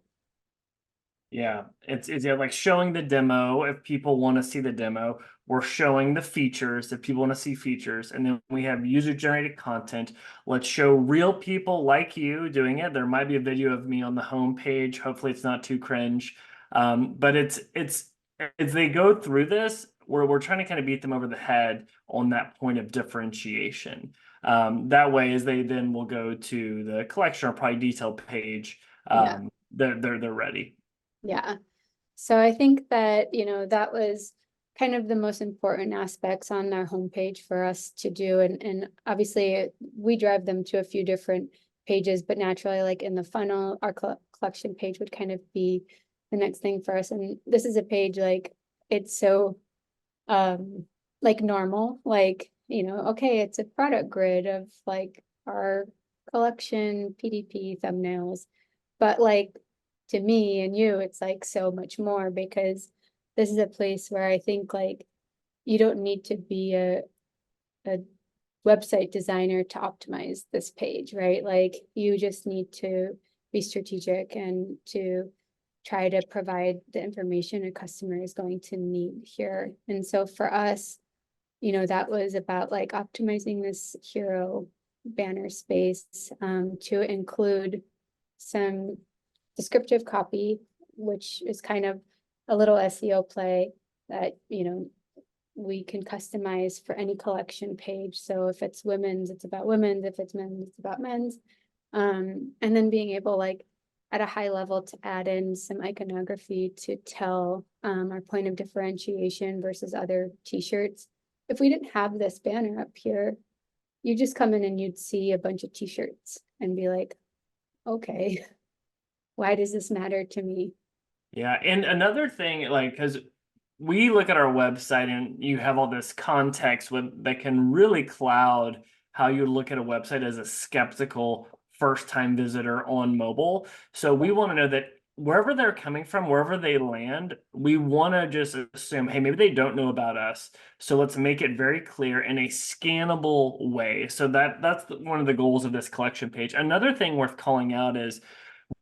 [SPEAKER 1] Yeah, it's like showing the demo if people want to see the demo. We're showing the features if people want to see features, and then we have user-generated content. Let's show real people like you doing it. There might be a video of me on the homepage. Hopefully, it's not too cringe. But it's as they go through this, we're trying to kind of beat them over the head on that point of differentiation. That way, as they then will go to the collection or probably detail page, they're ready.
[SPEAKER 2] Yeah. So I think that, that was kind of the most important aspects on our homepage for us to do. And obviously we drive them to a few different pages, but naturally like in the funnel, our collection page would kind of be the next thing for us. And this is a page like, it's so like normal, like, okay, it's a product grid of like our collection PDP thumbnails, but like, to me and you, it's like so much more because this is a place where I think like you don't need to be a website designer to optimize this page, right? Like you just need to be strategic and to try to provide the information a customer is going to need here. And so for us, that was about like optimizing this hero banner space to include some descriptive copy, which is kind of a little SEO play that, we can customize for any collection page. So if it's women's, it's about women's. If it's men's, it's about men's. And then being able like at a high level to add in some iconography to tell our point of differentiation versus other t-shirts. If we didn't have this banner up here, you just come in and you'd see a bunch of t-shirts and be like, okay, why does this matter to me?
[SPEAKER 1] Yeah, and another thing, like, because we look at our website and you have all this context that can really cloud how you look at a website as a skeptical first-time visitor on mobile. So we want to know that wherever they're coming from, wherever they land, we want to just assume, hey, maybe they don't know about us. So let's make it very clear in a scannable way. So one of the goals of this collection page. Another thing worth calling out is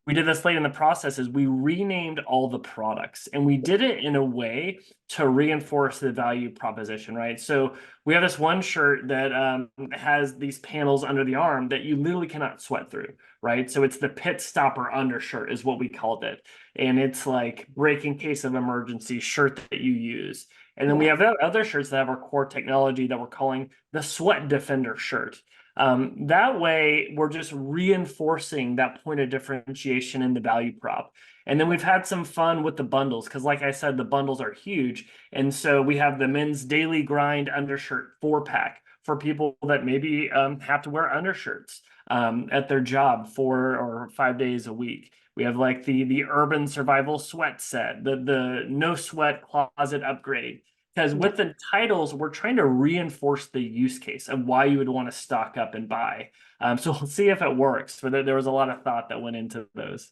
[SPEAKER 1] we did this late in the process is we renamed all the products, and we did it in a way to reinforce the value proposition, right? So we have this one shirt that has these panels under the arm that you literally cannot sweat through, right? So it's the pit stopper undershirt is what we called it. And it's like break in case of emergency shirt that you use. And then we have other shirts that have our core technology that we're calling the sweat defender shirt. That way, we're just reinforcing that point of differentiation in the value prop. And then we've had some fun with the bundles because, like I said, the bundles are huge. And so we have the men's daily grind undershirt 4-pack for people that maybe have to wear undershirts at their job 4 or 5 days a week. We have like the urban survival sweat set, the no sweat closet upgrade. Because with the titles, we're trying to reinforce the use case of why you would want to stock up and buy. So we'll see if it works. But there was a lot of thought that went into those.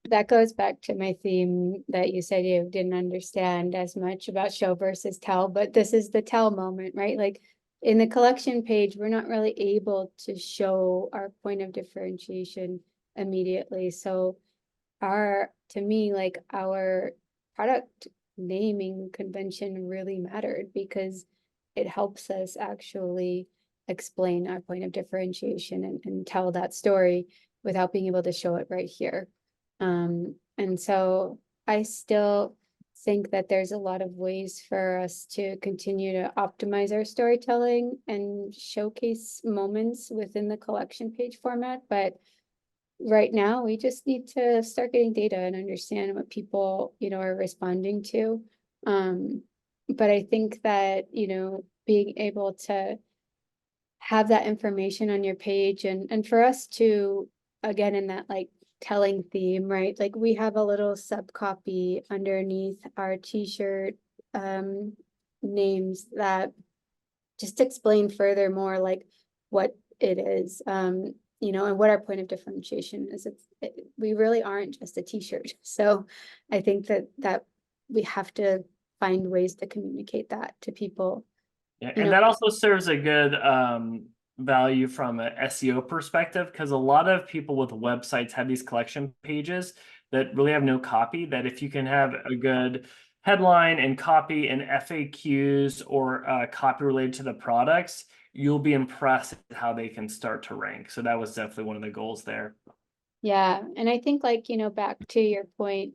[SPEAKER 2] That goes back to my theme that you said you didn't understand as much about show versus tell, but this is the tell moment, right? Like in the collection page, we're not really able to show our point of differentiation immediately. So to me, like our product naming convention really mattered because it helps us actually explain our point of differentiation and tell that story without being able to show it right here. And so I still think that there's a lot of ways for us to continue to optimize our storytelling and showcase moments within the collection page format. But right now, we just need to start getting data and understand what people, are responding to. But I think that, being able to have that information on your page and for us to, again, in that like telling theme, right? Like we have a little sub copy underneath our t-shirt names that just explain furthermore like what it is, and what our point of differentiation is. We really aren't just a t-shirt. So I think that we have to find ways to communicate that to people.
[SPEAKER 1] Yeah, and that also serves a good value from an SEO perspective because a lot of people with websites have these collection pages that really have no copy. That if you can have a good headline and copy and FAQs or copy related to the products, you'll be impressed at how they can start to rank. So that was definitely one of the goals there.
[SPEAKER 2] Yeah, and I think like, back to your point,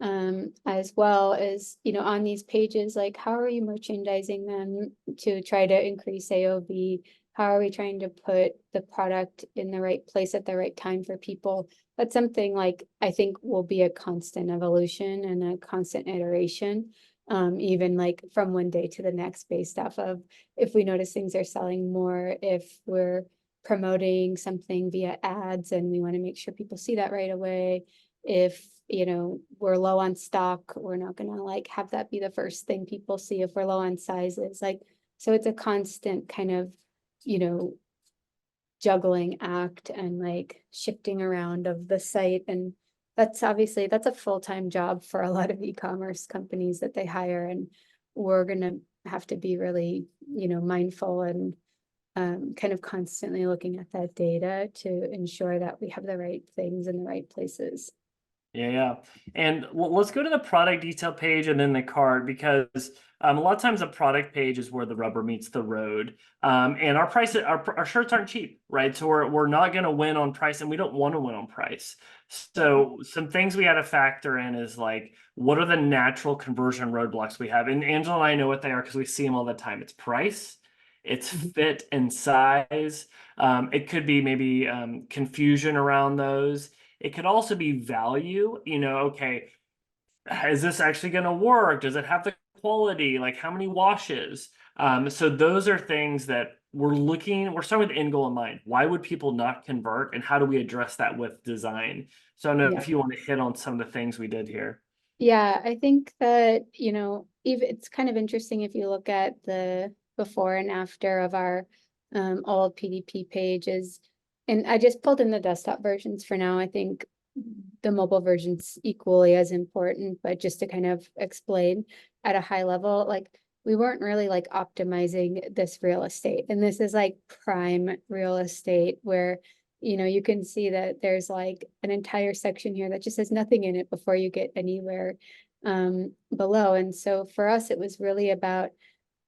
[SPEAKER 2] as well as, on these pages, like how are you merchandising them to try to increase AOV? How are we trying to put the product in the right place at the right time for people? That's something like I think will be a constant evolution and a constant iteration, even like from one day to the next based off of if we notice things are selling more, if we're promoting something via ads and we want to make sure people see that right away. If we're low on stock, we're not gonna like have that be the first thing people see. If we're low on sizes, like, so it's a constant kind of juggling act and like shifting around of the site. And that's a full-time job for a lot of e-commerce companies that they hire, and we're gonna have to be really mindful and kind of constantly looking at that data to ensure that we have the right things in the right places.
[SPEAKER 1] Yeah. And let's go to the product detail page and then the card because a lot of times the product page is where the rubber meets the road. And our shirts aren't cheap, right? So we're not going to win on price and we don't want to win on price. So some things we had to factor in is like, what are the natural conversion roadblocks we have? And Angela and I know what they are because we see them all the time. It's price, it's fit and size. It could be maybe confusion around those. It could also be value, okay, is this actually going to work? Does it have the quality? Like how many washes? So those are things that we're starting with the end goal in mind. Why would people not convert? And how do we address that with design? So I don't know if you want to hit on some of the things we did here.
[SPEAKER 2] Yeah, I think that, even it's kind of interesting if you look at the before and after of our old PDP pages. And I just pulled in the desktop versions for now. I think the mobile version's equally as important, but just to kind of explain at a high level, like we weren't really like optimizing this real estate. And this is like prime real estate where you can see that there's like an entire section here that just has nothing in it before you get anywhere below. And so for us, it was really about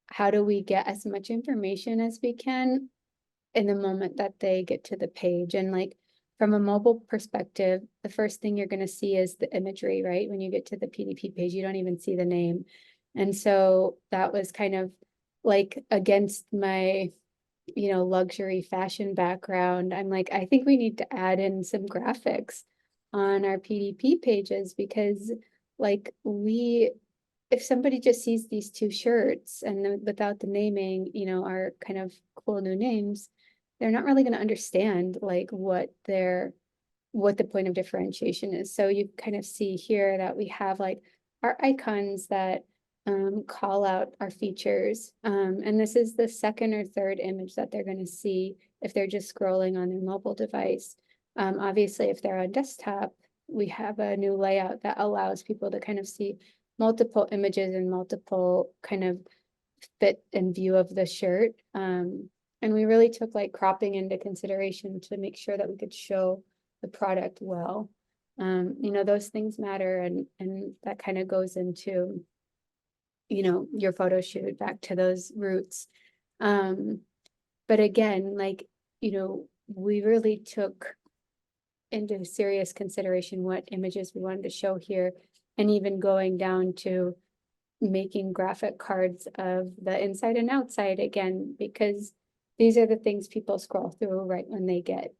[SPEAKER 2] how do we get as much information as we can in the moment that they get to the page. And like from a mobile perspective, the first thing you're going to see is the imagery, right? When you get to the PDP page, you don't even see the name. And so that was kind of like against my luxury fashion background. I'm like, I think we need to add in some graphics on our PDP pages because like if somebody just sees these two shirts and without the naming, our kind of cool new names, they're not really going to understand like what the point of differentiation is. So you kind of see here that we have like our icons that call out our features. And this is the second or third image that they're going to see if they're just scrolling on their mobile device. Obviously, if they're on desktop, we have a new layout that allows people to kind of see multiple images and multiple kind of fit and view of the shirt. And we really took like cropping into consideration to make sure that we could show the product well. Those things matter, and that kind of goes into your photo shoot back to those roots. But again, like, we really took into serious consideration what images we wanted to show here, and even going down to making graphic cards of the inside and outside again, because these are the things people scroll through right when they get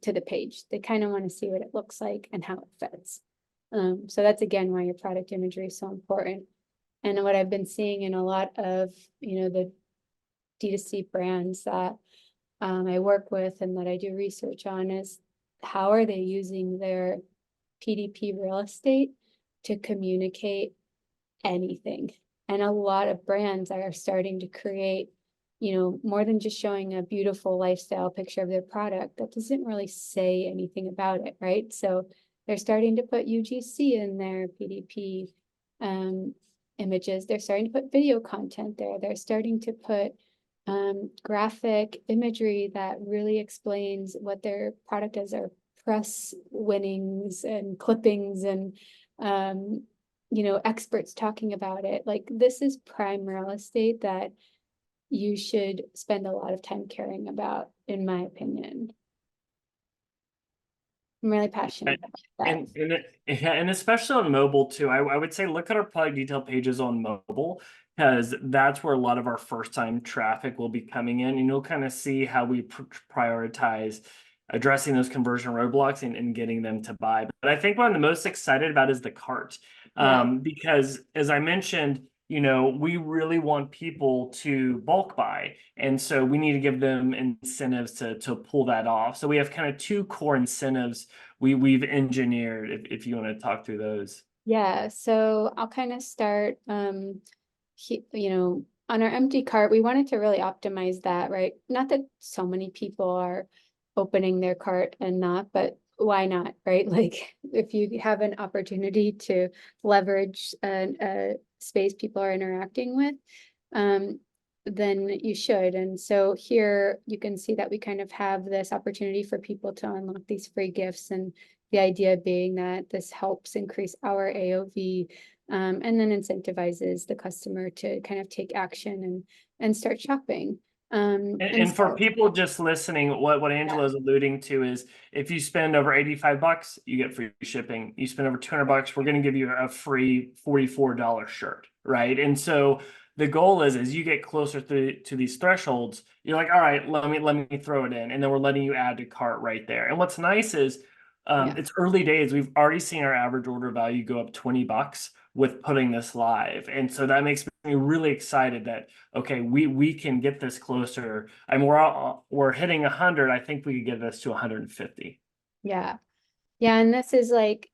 [SPEAKER 2] to the page. They kind of want to see what it looks like and how it fits. So that's again why your product imagery is so important. And what I've been seeing in a lot of, the D2C brands that I work with and that I do research on is how are they using their PDP real estate to communicate anything. And a lot of brands are starting to create, more than just showing a beautiful lifestyle picture of their product that doesn't really say anything about it, right? So they're starting to put UGC in their PDP images. They're starting to put video content there. They're starting to put graphic imagery that really explains what their product is, or press winnings and clippings and experts talking about it. Like this is prime real estate that you should spend a lot of time caring about, in my opinion. I'm really passionate about that.
[SPEAKER 1] And especially on mobile too, I would say look at our product detail pages on mobile, because that's where a lot of our first time traffic will be coming in, and you'll kind of see how we prioritize addressing those conversion roadblocks and getting them to buy. But I think what I'm the most excited about is the cart, because as I mentioned, we really want people to bulk buy. And so we need to give them incentives to pull that off. So we have kind of two core incentives we've engineered, if you want to talk through those.
[SPEAKER 2] Yeah, so I'll kind of start, on our empty cart, we wanted to really optimize that, right? Not that so many people are opening their cart and not, but why not, right? Like if you have an opportunity to leverage a space people are interacting with, then you should. And so here you can see that we kind of have this opportunity for people to unlock these free gifts, and the idea being that this helps increase our AOV, and then incentivizes the customer to kind of take action and start shopping.
[SPEAKER 1] And for
[SPEAKER 2] So,
[SPEAKER 1] people just listening, what Angela is alluding to is if you spend over $85, you get free shipping. You spend over $200, we're going to give you a free $44 shirt, right? And so the goal is, as you get closer to these thresholds, you're like, all right, let me throw it in, and then we're letting you add to cart right there. And what's nice is it's early days. We've already seen our average order value go up $20 with putting this live, and so that makes me really excited that okay, we can get this closer. I mean, we're hitting 100. I think we could get this to 150.
[SPEAKER 2] yeah. Yeah, and this is like,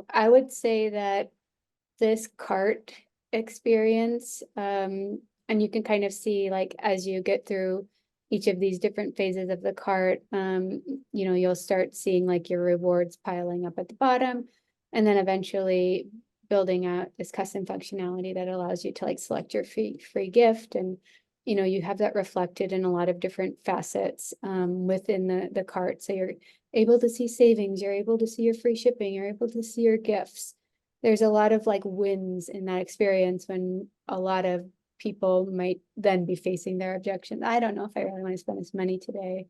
[SPEAKER 2] I would say that this cart experience. And you can kind of see, like, as you get through each of these different phases of the cart, you know, you'll start seeing like your rewards piling up at the bottom, and then eventually building out this custom functionality that allows you to like select your free gift. And you know, you have that reflected in a lot of different facets within the cart. So you're able to see savings, you're able to see your free shipping, you're able to see your gifts. There's a lot of like wins in that experience, when a lot of people might then be facing their objections. I don't know if I really want to spend this money today.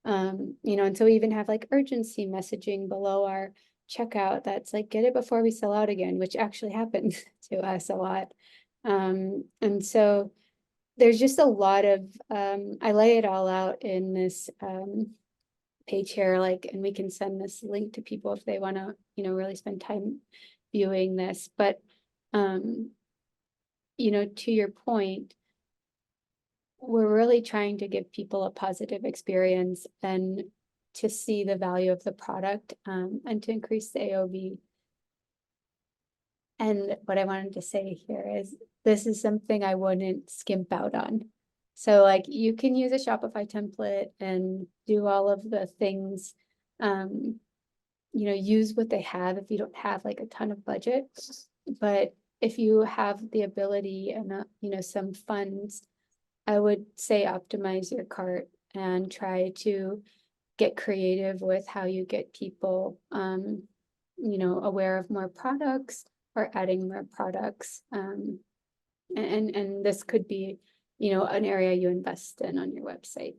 [SPEAKER 2] You know, and so we even have like urgency messaging below our checkout that's like, get it before we sell out again, which actually happens to us a lot. And so there's just a lot of, I lay it all out in this page here, like, and we can send this link to people if they want to, you know, really spend time viewing this. But, you know, to your point, we're really trying to give people a positive experience and to see the value of the product, and to increase the AOV. And what I wanted to say here is, this is something I wouldn't skimp out on. So like, you can use a Shopify template and do all of the things, you know, use what they have if you don't have like a ton of budget. But if you have the ability and, you know, some funds, I would say optimize your cart and try to get creative with how you get people, you know, aware of more products or adding more products. And this could be, you know, an area you invest in on your website.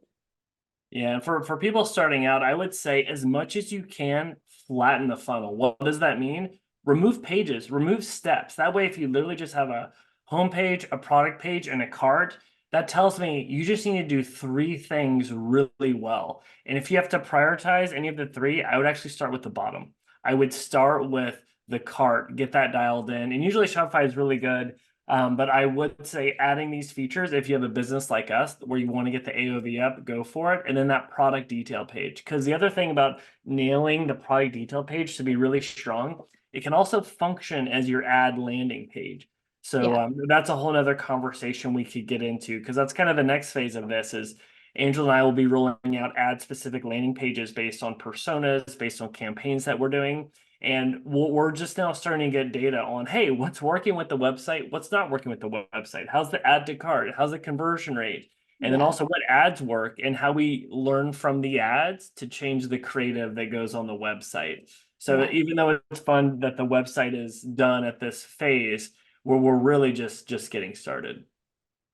[SPEAKER 1] Yeah, and for people starting out, I would say as much as you can, flatten the funnel. What does that mean? Remove pages, remove steps. That way, if you literally just have a homepage, a product page, and a cart, that tells me you just need to do 3 things really well. And if you have to prioritize any of the 3, I would actually start with the bottom. I would start with the cart, get that dialed in. And usually Shopify is really good. But I would say adding these features, if you have a business like us where you want to get the AOV up, go for it. And then that product detail page. Because the other thing about nailing the product detail page to be really strong, it can also function as your ad landing page. So
[SPEAKER 2] Yeah.
[SPEAKER 1] that's a whole nother conversation we could get into, because that's kind of the next phase of this is Angela and I will be rolling out ad specific landing pages based on personas, based on campaigns that we're doing. And we're just now starting to get data on, hey, what's working with the website? What's not working with the website? How's the add to cart? How's the conversion rate? And then also what ads work and how we learn from the ads to change the creative that goes on the website. So even though it's fun that the website is done at this phase, we're really just getting started.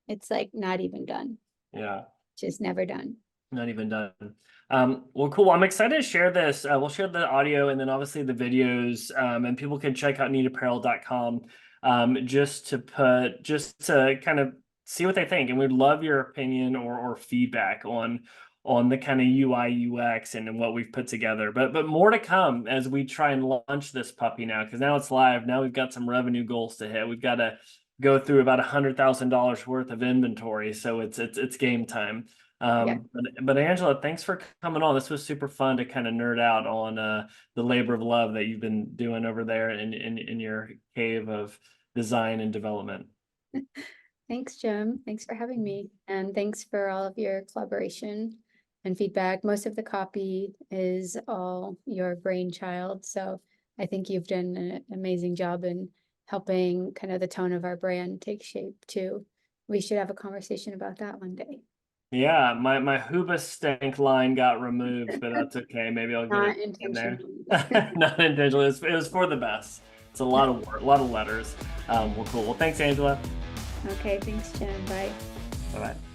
[SPEAKER 2] It's like not even done.
[SPEAKER 1] Yeah.
[SPEAKER 2] Just never done.
[SPEAKER 1] Not even done. Well, cool. I'm excited to share this. We'll share the audio and then obviously the videos, and people can check out needapparel.com just to kind of see what they think. And we'd love your opinion or feedback on the kind of UI UX and what we've put together. But more to come as we try and launch this puppy now, because now it's live. Now we've got some revenue goals to hit. We've got to go through about $100,000 worth of inventory, so it's game time. But Angela, thanks for coming on. This was super fun to kind of nerd out on the labor of love that you've been doing over there in your cave of design and development.
[SPEAKER 2] Thanks, Jim. Thanks for having me. And thanks for all of your collaboration and feedback. Most of the copy is all your brainchild. So I think you've done an amazing job in helping kind of the tone of our brand take shape too. We should have a conversation about that one day.
[SPEAKER 1] Yeah, my Hoobastank line got removed, but that's okay. Maybe I'll get it in there. Not intentionally. It was for the best. It's a lot of work, a lot of letters. Well, cool. Well, thanks, Angela.
[SPEAKER 2] Okay, thanks, Jen. Bye.
[SPEAKER 1] Bye-bye.